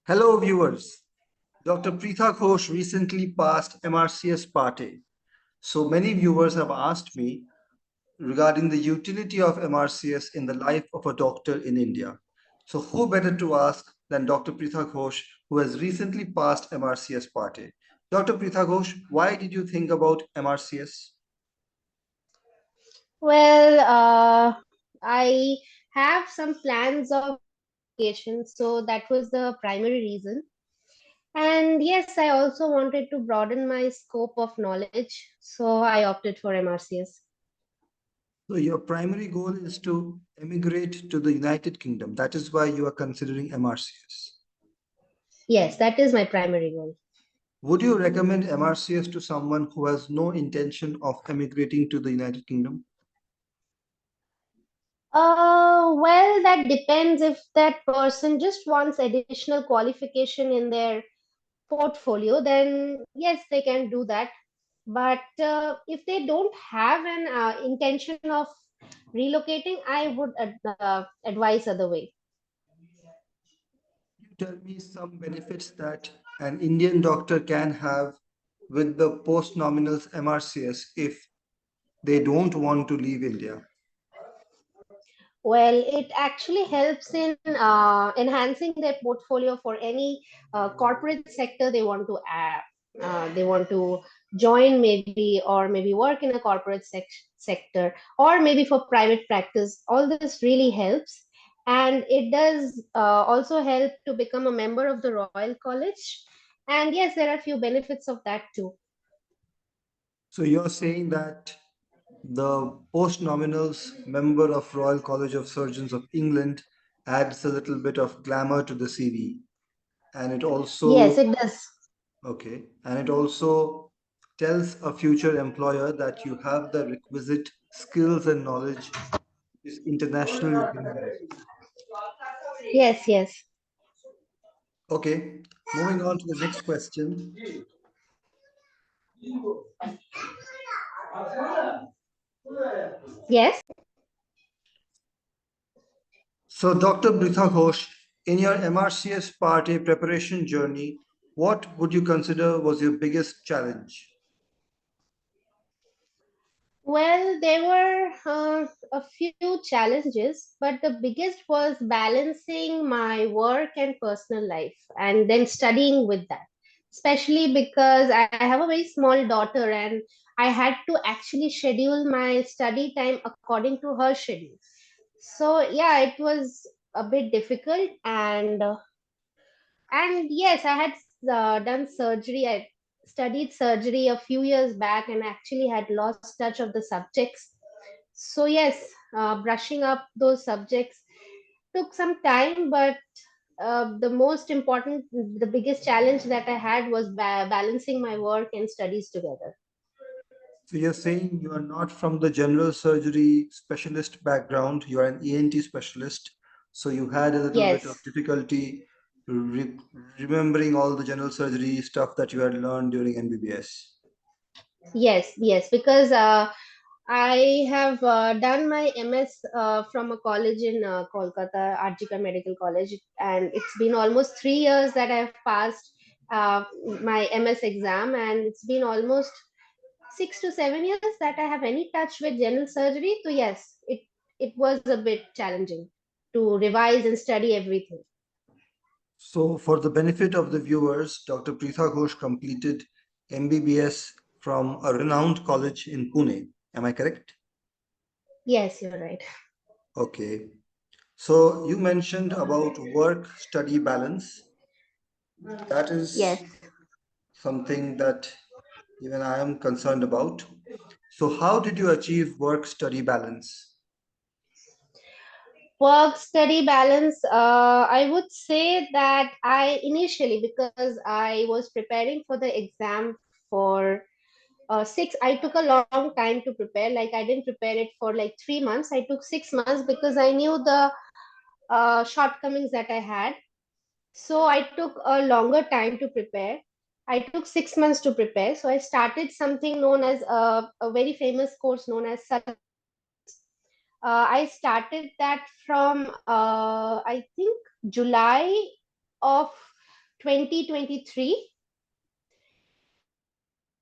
Hello, viewers. Dr. Pritha Ghosh recently passed MRCS Part A. So many viewers have asked me regarding the utility of MRCS in the life of a doctor in India. So who better to ask than Dr. Pritha Ghosh, who has recently passed MRCS Part A. Dr. Pritha Ghosh, why did you think about MRCS? Well, I have some plans of education, so that was the primary reason. And yes, I also wanted to broaden my scope of knowledge, so I opted for MRCS. So your primary goal is to emigrate to the United Kingdom. That is why you are considering MRCS. Yes, that is my primary goal. Would you recommend MRCS to someone who has no intention of emigrating to the United Kingdom? Well, that depends if that person just wants additional qualification in their portfolio, then yes, they can do that. But if they don't have an intention of relocating, I would advise other way. You tell me some benefits that an Indian doctor can have with the post-nominals MRCS if they don't want to leave India. Well, it actually helps in enhancing their portfolio for any corporate sector they want to add. They want to join maybe, or maybe work in a corporate sector, or maybe for private practice. All this really helps. And it does also help to become a member of the Royal College. And yes, there are a few benefits of that too. So you're saying that the post-nominals member of Royal College of Surgeons of England adds a little bit of glamour to the CV, and it Yes, also it does. okay, and it also tells a future employer that you have the requisite skills and knowledge is international university. Yes, yes. Okay, moving on to the next question. Yes. So, Dr. Pritha Ghosh, in your MRCS Part A preparation journey, what would you consider was your biggest challenge? Well, there were a few challenges, but the biggest was balancing my work and personal life and then studying with that. Especially because I have a very small daughter and I had to actually schedule my study time according to her schedule. So, yeah, it was a bit difficult and yes, I had done surgery. I studied surgery a few years back and actually had lost touch of the subjects. So, yes, brushing up those subjects took some time, but the most important, the biggest challenge that I had was balancing my work and studies together. So, you're saying you are not from the general surgery specialist background, you are an ENT specialist. So, you had a little bit of Yes, difficulty re- remembering all the general surgery stuff that you had learned during MBBS. yes, because I have done my MS from a college in Kolkata, Arjika Medical College, and it's been almost 3 years that I've passed my MS exam, and it's been almost 6 to 7 years that I have any touch with general surgery. So yes, it was a bit challenging to revise and study everything. So, for the benefit of the viewers, Dr. Pritha Ghosh completed MBBS from a renowned college in Pune. Am I correct? Yes, you're right. Okay. So, you mentioned about work-study balance. That is Yes. something that even I am concerned about. So, how did you achieve work-study balance? Work study balance, I would say that I initially, because I was preparing for the exam for I took a long time to prepare. Like, I didn't prepare it for like 3 months. I took 6 months because I knew the shortcomings that I had. So I took a longer time to prepare. I took 6 months to prepare. So I started something known as a very famous course known as I started that from I think July of 2023.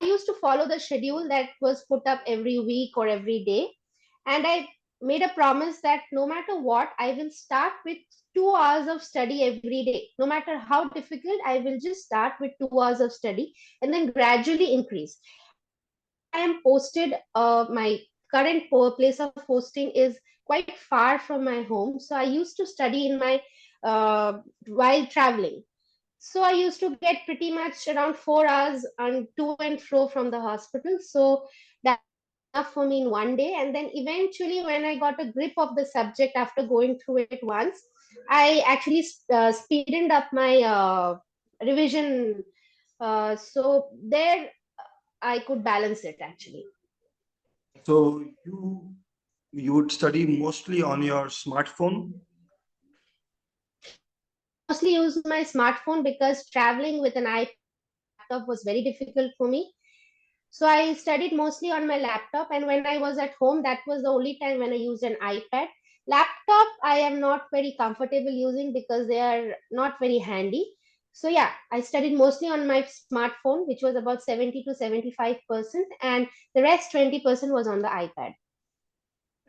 So I used to follow the schedule that was put up every week or every day. And I made a promise that no matter what, I will start with 2 hours of study every day. No matter how difficult, I will just start with 2 hours of study and then gradually increase. And where I am posted, my current place of posting is quite far from my home. So I used to study in my while traveling. So I used to get pretty much around 4 hours and to and fro from the hospital. So that was enough for me in one day. And then eventually, when I got a grip of the subject after going through it once, I actually speeded up my revision. So there I could balance it actually. So you would study mostly on your smartphone? Yes, I mostly use my smartphone because traveling with an iPad or a laptop was very difficult for me. So I studied mostly on my laptop, and when I was at home, that was the only time when I used an iPad. Laptop, I am not very comfortable using because they are not very handy. So yeah, I studied mostly on my smartphone, which was about 70 to 75%, and the rest 20% was on the iPad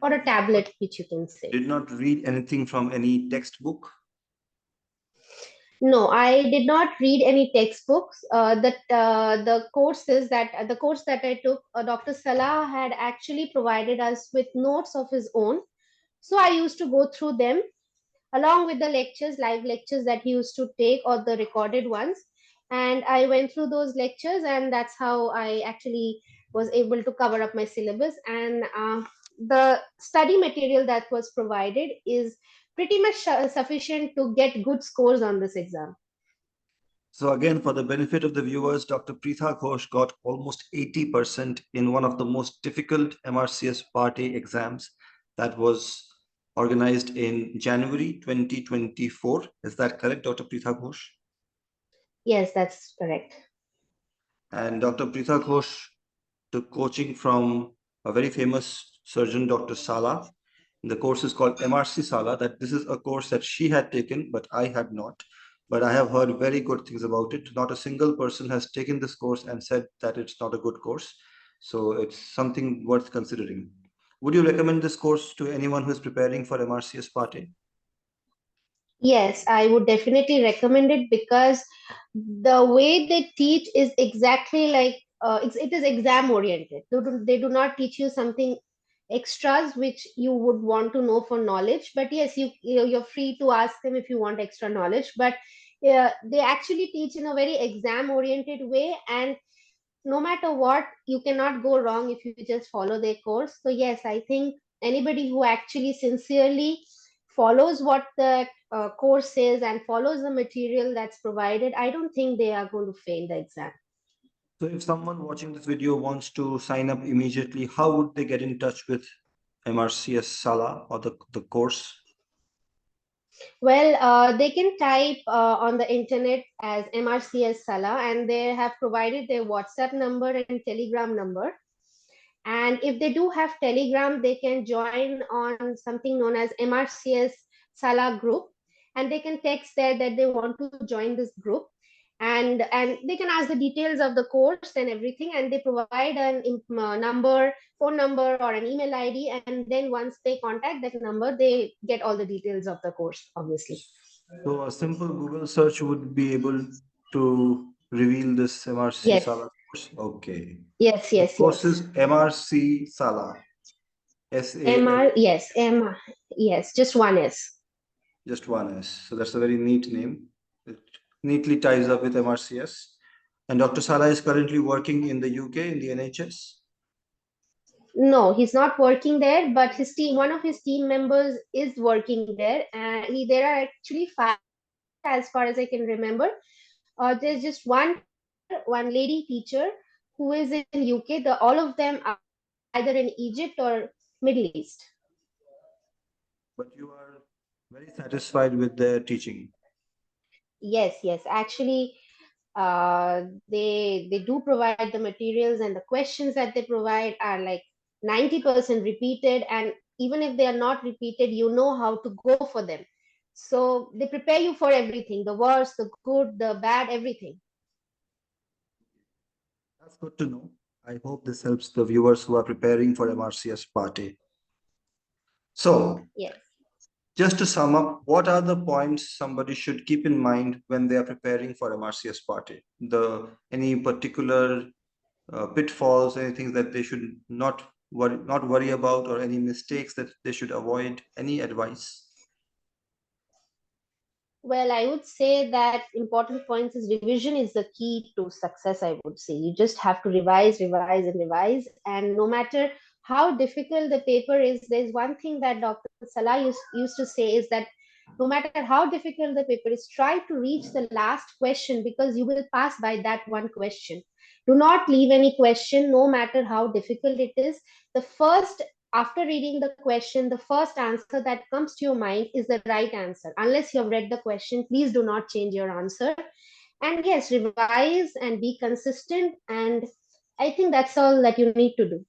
or a tablet, which you can say. Did not read anything from any textbook? No, I did not read any textbooks. The course that I took, Dr. Salah had actually provided us with notes of his own. So I used to go through them along with the lectures, live lectures that he used to take or the recorded ones. And I went through those lectures, and that's how I actually was able to cover up my syllabus. And the study material that was provided is pretty much sufficient to get good scores on this exam. So again, for the benefit of the viewers, Dr. Pritha Ghosh got almost 80% in one of the most difficult MRCS Part A exams that was organized in January 2024. Is that correct, Dr. Pritha Ghosh? Yes, that's correct. And Dr. Pritha Ghosh took coaching from a very famous surgeon, Dr. Sala. The course is called MRC Sala. That this is a course that she had taken, but I had not. But I have heard very good things about it. Not a single person has taken this course and said that it's not a good course. So it's something worth considering. Would you recommend this course to anyone who is preparing for MRCS Part A? Yes, I would definitely recommend it because the way they teach is exactly like it is exam oriented. They do not teach you something extras which you would want to know for knowledge. But yes, you're free to ask them if you want extra knowledge. But they actually teach in a very exam oriented way, and no matter what, you cannot go wrong if you just follow their course. So yes, I think anybody who actually sincerely follows what the course says and follows the material that's provided, I don't think they are going to fail the exam. So if someone watching this video wants to sign up immediately, how would they get in touch with MRCS Sala or the course? Well, they can type on the internet as MRCS Sala, and they have provided their WhatsApp number and Telegram number. And if they do have Telegram, they can join on something known as MRCS Sala group, and they can text there that they want to join this group, and they can ask the details of the course and everything, and they provide an phone number, or an email ID, and then once they contact that number, they get all the details of the course, obviously. So a simple Google search would be able to reveal this MRC Yes, Sala course. Okay. yes, The yes, course yes. is MRC Sala. SAL, MR, yes, M, yes, just one S. just one S. So that's a very neat name. It neatly ties up with MRCS. And Dr. Sala is currently working in the UK in the NHS. No, he's not working there, but his team, one of his team members is working there. There are actually five teachers, as far as I can remember. There's just one teacher, one lady teacher, who is in UK. All of them are either in Egypt or Middle East. But you are very satisfied with their teaching. Yes, yes. Actually, they do provide the materials, and the questions that they provide are like 90% repeated, and even if they are not repeated, you know how to go for them. So they prepare you for everything, the worst, the good, the bad, everything. That's good to know. I hope this helps the viewers who are preparing for MRCS Part A. So, Yes. just to sum up, what are the points somebody should keep in mind when they are preparing for MRCS Part A? Any particular pitfalls, anything that they should not worry about, or any mistakes that they should avoid? Any advice? Well, I would say that important points is revision is the key to success, I would say. You just have to revise, revise, and revise. And no matter how difficult the paper is, there's one thing that Dr. Salah used to say is that no matter how difficult the paper is, try to reach the last question because you will pass by that one question. Do not leave any question, no matter how difficult it is. The first after reading the question, the first answer that comes to your mind is the right answer. Unless you have read the question, please do not change your answer. And yes, revise and be consistent. And I think that's all that you need to do.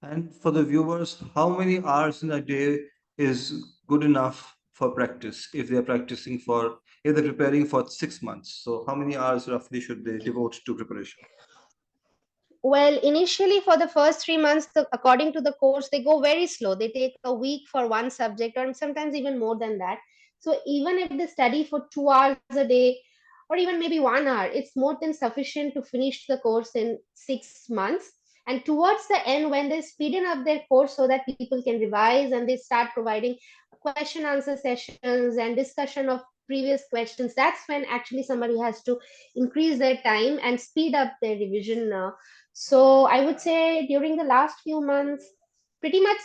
And for the viewers, how many hours in a day is good enough for practice if if they're preparing for 6 months? So how many hours roughly should they devote to preparation? Well, initially for the first 3 months, according to the course, they go very slow. They take a week for one subject, or sometimes even more than that. So even if they study for 2 hours a day, or even maybe 1 hour, it's more than sufficient to finish the course in 6 months. And towards the end, when they speeden up their course so that people can revise and they start providing question answer sessions and discussion of previous questions, that's when actually somebody has to increase their time and speed up their revision. So I would say during the last few months, pretty much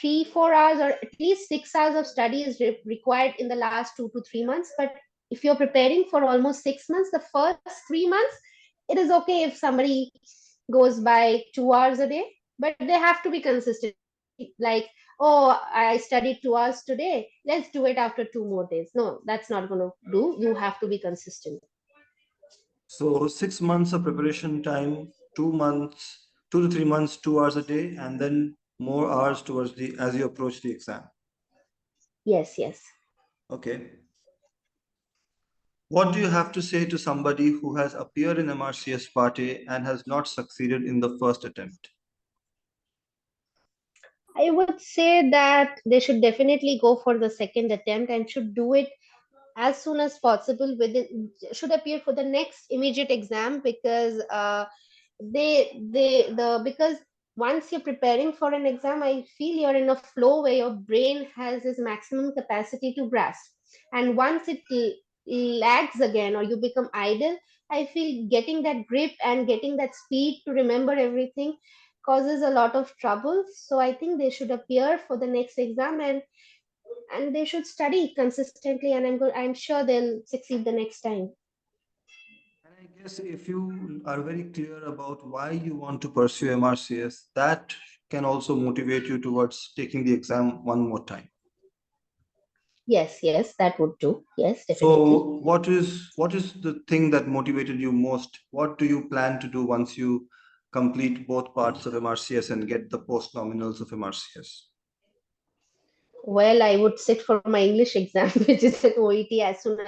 3, 4 hours or at least 6 hours of study is required in the last 2 to 3 months. But if you're preparing for almost 6 months, the first 3 months, it is okay if somebody goes by 2 hours a day, but they have to be consistent. Like, oh, I studied 2 hours today, let's do it after 2 more days. No, that's not going to do. You have to be consistent. So 6 months of preparation time, 2 months, 2 to 3 months, 2 hours a day, and then more hours towards the as you approach the exam. Yes, yes. Okay. What do you have to say to somebody who has appeared in MRCS Part A and has not succeeded in the first attempt? I would say that they should definitely go for the second attempt and should do it as soon as possible within should appear for the next immediate exam because they because once you're preparing for an exam, I feel you're in a flow where your brain has its maximum capacity to grasp, and once it lags again or you become idle, I feel getting that grip and getting that speed to remember everything causes a lot of trouble. So I think they should appear for the next exam and they should study consistently, and I'm sure they'll succeed the next time. And I guess if you are very clear about why you want to pursue MRCS, that can also motivate you towards taking the exam one more time. Yes, yes, that would do. Yes, definitely. So what is the thing that motivated you most? What do you plan to do once you complete both parts of MRCS and get the post nominals of MRCS? Well, I would sit for my English exam, which is an OET, as soon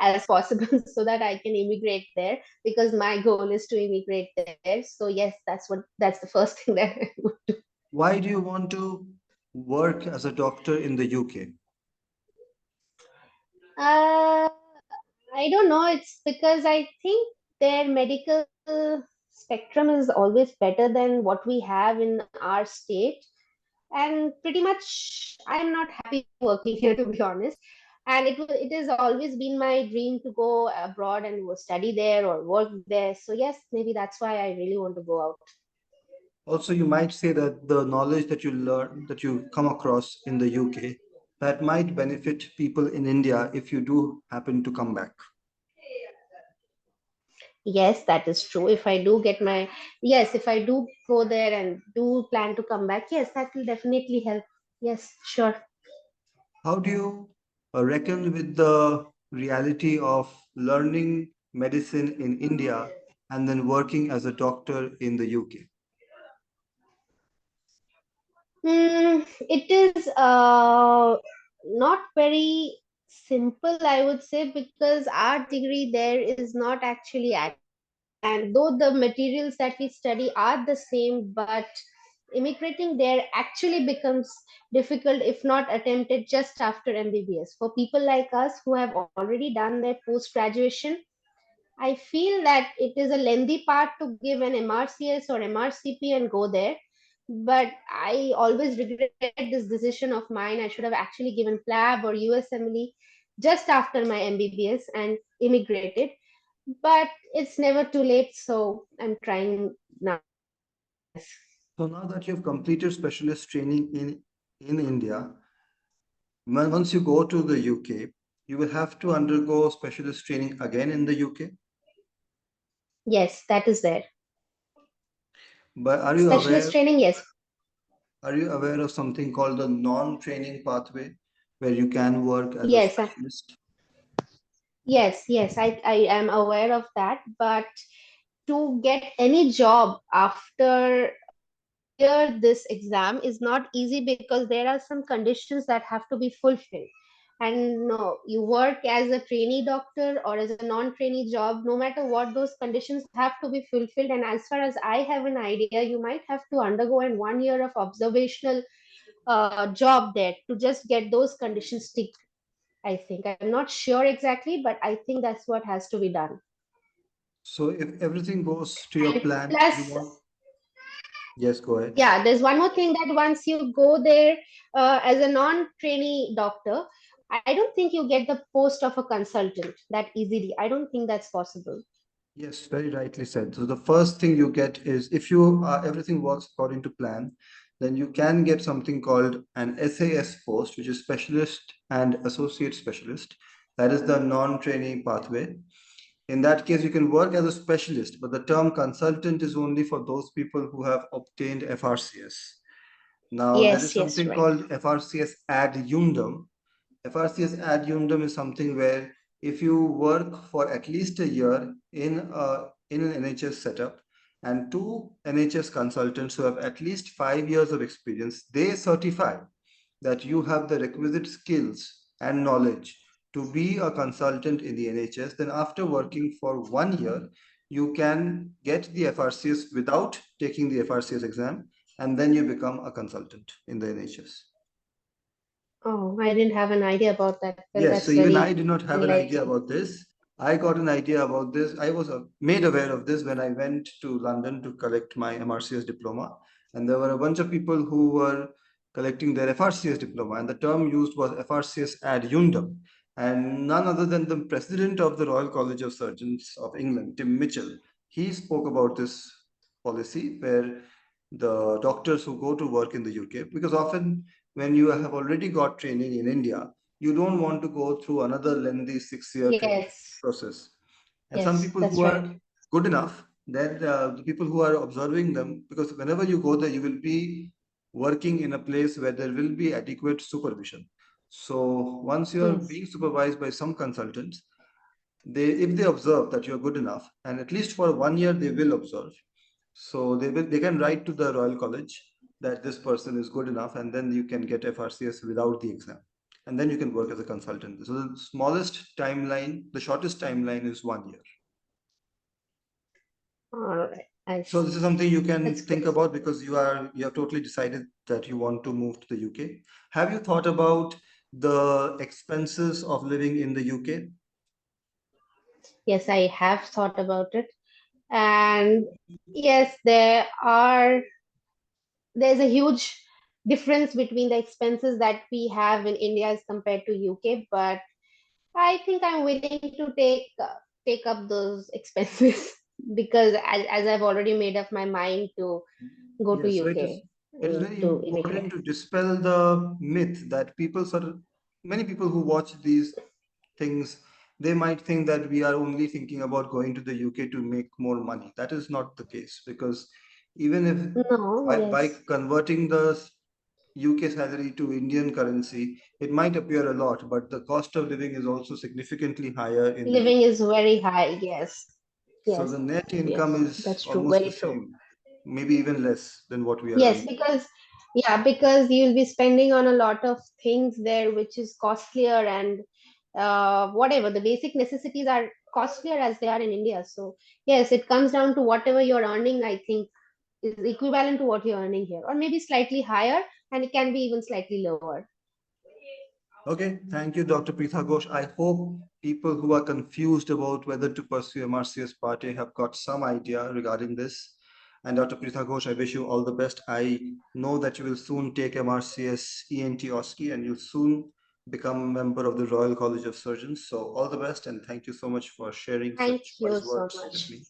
as possible, so that I can immigrate there. Because my goal is to immigrate there. So yes, that's the first thing that I would do. Why do you want to work as a doctor in the UK? Uh, I don't know. It's because I think their medical spectrum is always better than what we have in our state, and pretty much I'm not happy working here, to be honest. And it has always been my dream to go abroad and study there or work there. So yes, maybe that's why I really want to go out. Also, you might say that the knowledge that you learn, that you come across in the UK, that might benefit people in India if you do happen to come back. Yes, that is true. If I do get my yes, if I do go there and do plan to come back, yes, that will definitely help. Yes, sure. How do you reckon with the reality of learning medicine in India and then working as a doctor in the UK? It is not very simple, I would say, because our degree there is not actually academic. And though the materials that we study are the same, but immigrating there actually becomes difficult if not attempted just after MBBS. For people like us who have already done their post graduation, I feel that it is a lengthy part to give an MRCS or MRCP and go there. But I always regret this decision of mine. I should have actually given PLAB or USMLE just after my MBBS and immigrated. But it's never too late, so I'm trying now, I guess. So now that you've completed specialist training in India, once you go to the UK, you will have to undergo specialist training again in the UK. Yes, that is there. But Specialist training, yes. are you aware of something called the non-training pathway, where you can work as a Yes, specialist? yes, I am aware of that. But to get any job after clear this exam is not easy because there are some conditions that have to be fulfilled. And no, you work as a trainee doctor or as a non-trainee job, no matter what, those conditions have to be fulfilled. And as far as I have an idea, you might have to undergo an 1 year of observational job there to just get those conditions ticked. I think I'm not sure exactly, but I think that's what has to be done. So if everything goes to your And plan, you plus, want, yes, go ahead. yeah, there's one more thing that once you go there as a non-trainee doctor, I don't think you get the post of a consultant that easily. I don't think that's possible. Yes, very rightly said. So the first thing you get is, if you everything works according to plan, then you can get something called an SAS post, which is specialist and associate specialist. That is the non-trainee pathway. In that case, you can work as a specialist, but the term consultant is only for those people who have obtained FRCS. Now, there is Yes, yes, something right. called FRCS ad Yundum. FRCS ad Yundum is something where, if you work for at least a year in an NHS setup, and two NHS consultants who have at least 5 years of experience, they certify that you have the requisite skills and knowledge to be a consultant in the NHS, then after working for 1 year, you can get the FRCS without taking the FRCS exam, and then you become a consultant in the NHS. Oh, I didn't have an idea about that. Well, Yes, that's so even I very did not have an idea enlightening. about this. I got an idea about this. I was made aware of this when I went to London to collect my MRCS diploma. And there were a bunch of people who were collecting their FRCS diploma. And the term used was FRCS ad Yundum. And none other than the president of the Royal College of Surgeons of England, Tim Mitchell, he spoke about this policy where the doctors who go to work in the UK, because often when you have already got training in India, you don't want to go through another lengthy 6 year training Yes, process. And some yes, people who that's right. are good enough, then the people who are observing them, because whenever you go there, you will be working in a place where there will be adequate supervision. So once you are Yes. being supervised by some consultants, if they observe that you're good enough, and at least for 1 year they will observe, so they can write to the Royal College that this person is good enough, and then you can get FRCS without the exam, and then you can work as a consultant. So the shortest timeline is 1 year. All right. I So this see. is something you can That's think good. about, because you have totally decided that you want to move to the UK. Have you thought about the expenses of living in the UK? Yes, I have thought about it. And yes, there's a huge difference between the expenses that we have in India as compared to UK, but I think I'm willing to take up those expenses because as I've already made up my mind to go to Yes, so UK it is very to important immigrate. to dispel the myth that many people who watch these things, they might think that we are only thinking about going to the UK to make more money. That is not the case, because even if No, by yes, converting the UK salary to Indian currency, it might appear a lot, but the cost of living is also significantly higher in the living UK. is very high. Yes, So the yes, net yes, income is that's true. almost Very the true. same, maybe even less than what we are Yes, earning. because Yeah, because you'll be spending on a lot of things there, which is costlier, and whatever the basic necessities are costlier as they are in India. So yes, it comes down to whatever you're earning. I think is equivalent to what you're earning here, or maybe slightly higher, and it can be even slightly lower. Okay, thank you, Dr. Pritha Ghosh. I hope people who are confused about whether to pursue MRCS Part A have got some idea regarding this. And Dr. Pritha Ghosh, I wish you all the best. I know that you will soon take MRCS ENT OSCE and you'll soon become a member of the Royal College of Surgeons. So all the best and thank you so much for sharing Thank such you wise so words with much. me.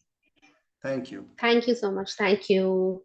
Thank you. Thank you so much. Thank you.